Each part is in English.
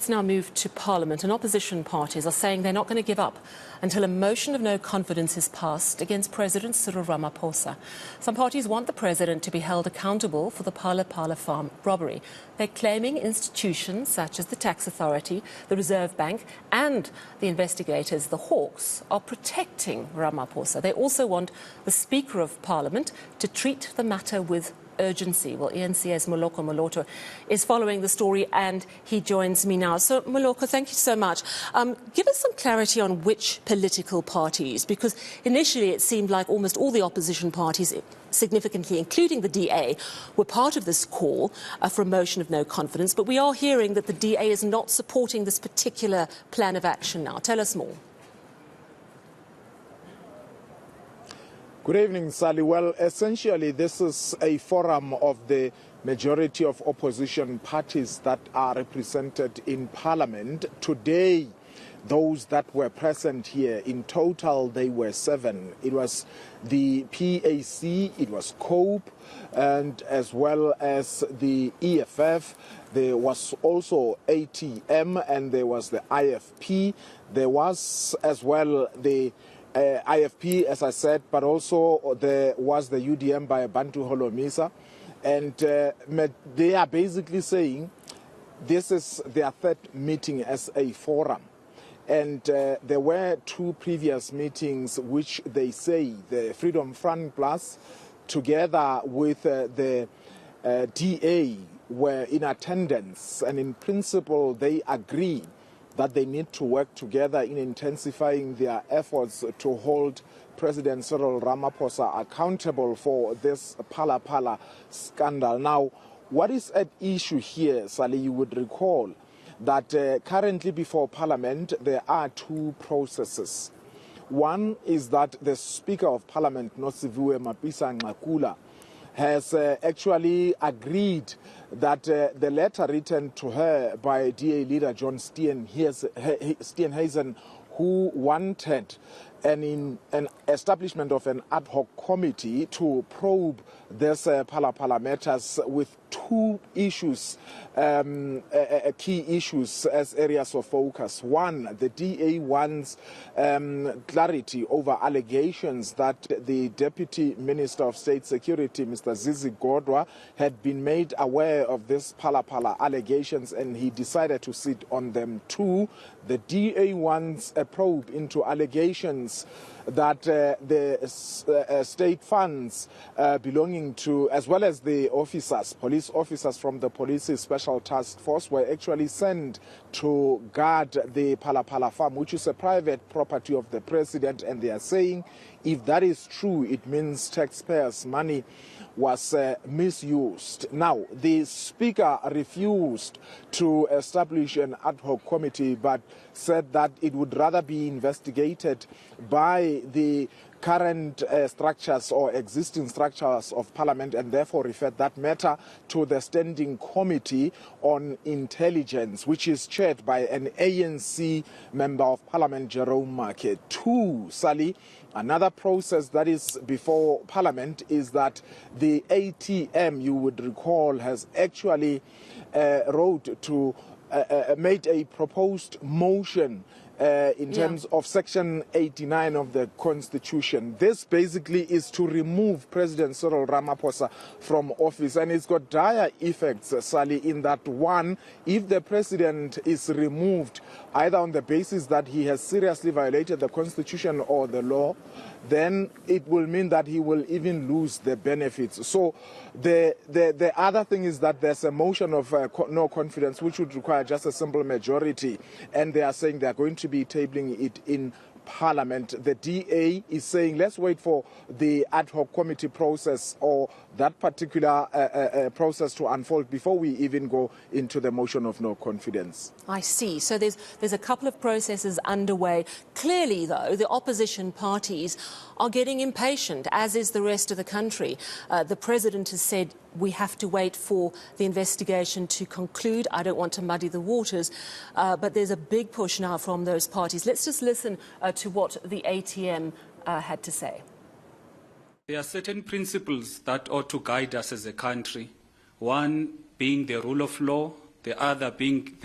Let's now move to Parliament, and opposition parties are saying they're not going to give up until a motion of no confidence is passed against President Cyril Ramaphosa. Some parties want the president to be held accountable for the Phala Phala farm robbery. They're claiming institutions such as the Tax Authority, the Reserve Bank and the investigators, the Hawks, are protecting Ramaphosa. They also want the Speaker of Parliament to treat the matter with urgency. Well, ENC's Moloko Moloto is following the story and he joins me now. So, Moloko, thank you so much. Give us some clarity on which political parties, because initially it seemed like almost all the opposition parties, significantly including the DA, were part of this call for a motion of no confidence. But we are hearing that the DA is not supporting this particular plan of action now. Tell us more. Good evening, Sally. Well, essentially, this is a forum of the majority of opposition parties that are represented in Parliament. Today, those that were present here, in total, they were 7. It was the PAC, it was COPE, and as well as the EFF. There was also ATM, and there was the IFP. There was as well the IFP, as I said, but also there was the UDM by Bantu Holomisa. And they are basically saying this is their third meeting as a forum. And there were 2 previous meetings which they say the Freedom Front Plus together with the DA were in attendance. And in principle, they agree that they need to work together in intensifying their efforts to hold President Cyril Ramaphosa accountable for this Phala Phala scandal. Now, what is at issue here, Sally, you would recall that currently before Parliament there are 2 processes. One is that the Speaker of Parliament, Nosiviwe Mapisa-Nqakula, has actually agreed that the letter written to her by DA leader John Steenhuisen, who wanted an establishment of an ad hoc committee to probe this Phala Phala matters with 2 issues, key issues as areas of focus. One, the DA wants clarity over allegations that the Deputy Minister of State Security, Mr. Zizi Godwa, had been made aware of this Phala Phala allegations and he decided to sit on them. 2, the DA wants a probe into allegations that the state funds belonging to, as well as the officers, police officers from the police's special task force, were actually sent to guard the Phala Phala farm, which is a private property of the president. And they are saying if that is true, it means taxpayers' money was misused. Now, the Speaker refused to establish an ad hoc committee, but said that it would rather be investigated by the current structures or existing structures of Parliament, and therefore referred that matter to the Standing Committee on Intelligence, which is chaired by an ANC Member of Parliament, Jerome Market. 2, Sally, another process that is before Parliament is that the ATM, you would recall, has actually made a proposed motion in terms of Section 89 of the Constitution. This basically is to remove President Cyril Ramaphosa from office, and it's got dire effects, Sally, in that one, if the president is removed either on the basis that he has seriously violated the Constitution or the law, then it will mean that he will even lose the benefits. So the other thing is that there's a motion of no confidence, which would require just a simple majority, and they are saying they are going to be tabling it in Parliament. The DA is saying let's wait for the ad hoc committee process or that particular process to unfold before we even go into the motion of no confidence. I see. So there's a couple of processes underway. Clearly, though, the opposition parties are getting impatient, as is the rest of the country. The president has said we have to wait for the investigation to conclude. I don't want to muddy the waters, but there's a big push now from those parties. Let's just listen to what the ATM had to say. There are certain principles that ought to guide us as a country. One being the rule of law, the other being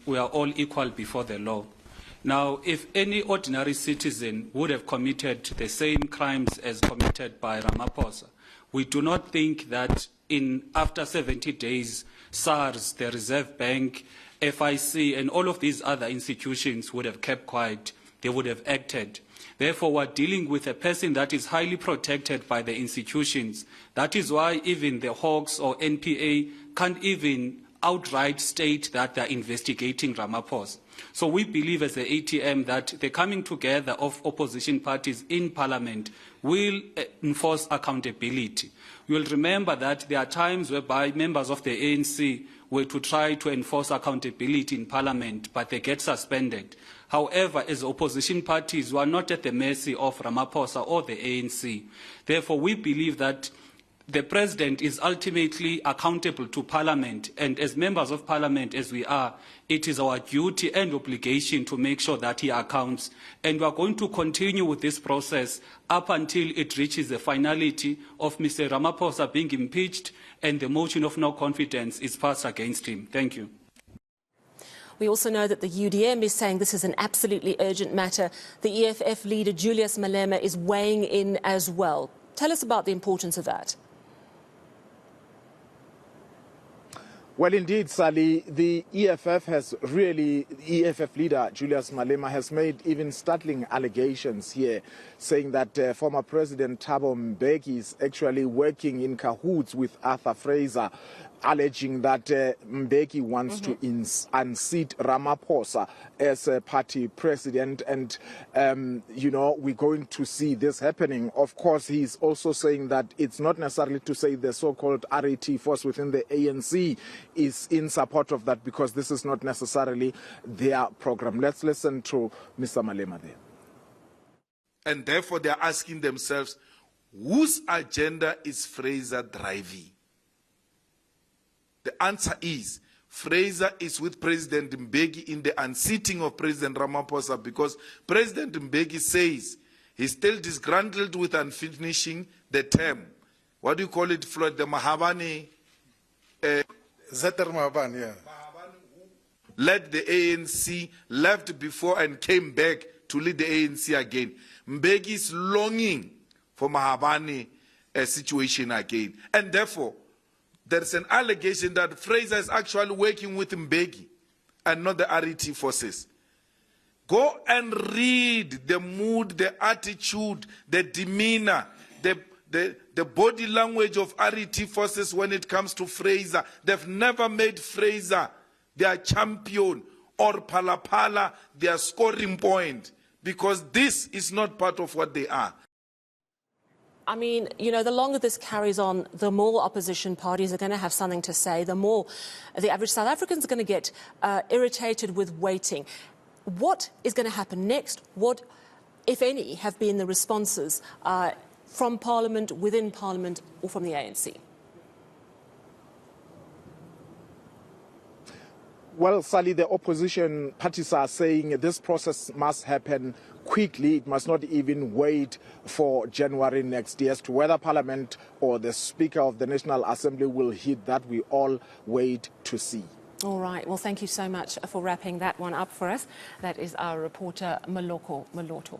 we are all equal before the law. Now, if any ordinary citizen would have committed the same crimes as committed by Ramaphosa, we do not think that after 70 days, SARS, the Reserve Bank, FIC, and all of these other institutions would have kept quiet. They would have acted. Therefore, we're dealing with a person that is highly protected by the institutions. That is why even the Hawks or NPA can't even outright state that they're investigating Ramaphosa. So we believe as the ATM that the coming together of opposition parties in Parliament will enforce accountability. You will remember that there are times whereby members of the ANC were to try to enforce accountability in Parliament, but they get suspended. However, as opposition parties, we are not at the mercy of Ramaphosa or the ANC. Therefore, we believe that the President is ultimately accountable to Parliament, and as members of Parliament as we are, it is our duty and obligation to make sure that he accounts. And we are going to continue with this process up until it reaches the finality of Mr. Ramaphosa being impeached and the motion of no confidence is passed against him. Thank you. We also know that the UDM is saying this is an absolutely urgent matter. The EFF leader, Julius Malema, is weighing in as well. Tell us about the importance of that. Well, indeed, Sally, the EFF leader, Julius Malema, has made even startling allegations here, saying that former President Thabo Mbeki is actually working in cahoots with Arthur Fraser, alleging that Mbeki wants to unseat Ramaphosa as a party president. And, we're going to see this happening. Of course, he's also saying that it's not necessarily to say the so-called RET force within the ANC is in support of that, because this is not necessarily their program. Let's listen to Mr. Malema there. And therefore, they're asking themselves, whose agenda is Fraser driving? The answer is, Fraser is with President Mbeki in the unseating of President Ramaphosa, because President Mbeki says he's still disgruntled with unfinishing the term. What do you call it, Floyd? The Mahabane? Zeter Mahabane, yeah. Led the ANC, left before and came back to lead the ANC again. Mbeki is longing for Mahabane situation again. And therefore, there's an allegation that Fraser is actually working with Mbeki and not the RET forces. Go and read the mood, the attitude, the demeanor, the body language of RET forces when it comes to Fraser. They've never made Fraser their champion or Phala their scoring point, because this is not part of what they are. I mean, the longer this carries on, the more opposition parties are going to have something to say, the more the average South African is going to get irritated with waiting. What is going to happen next? What, if any, have been the responses from Parliament, within Parliament, or from the ANC? Well, Sally, the opposition parties are saying this process must happen quickly. It must not even wait for January next year. As to whether Parliament or the Speaker of the National Assembly will hit that, we all wait to see. All right. Well, thank you so much for wrapping that one up for us. That is our reporter, Maloko Moloto.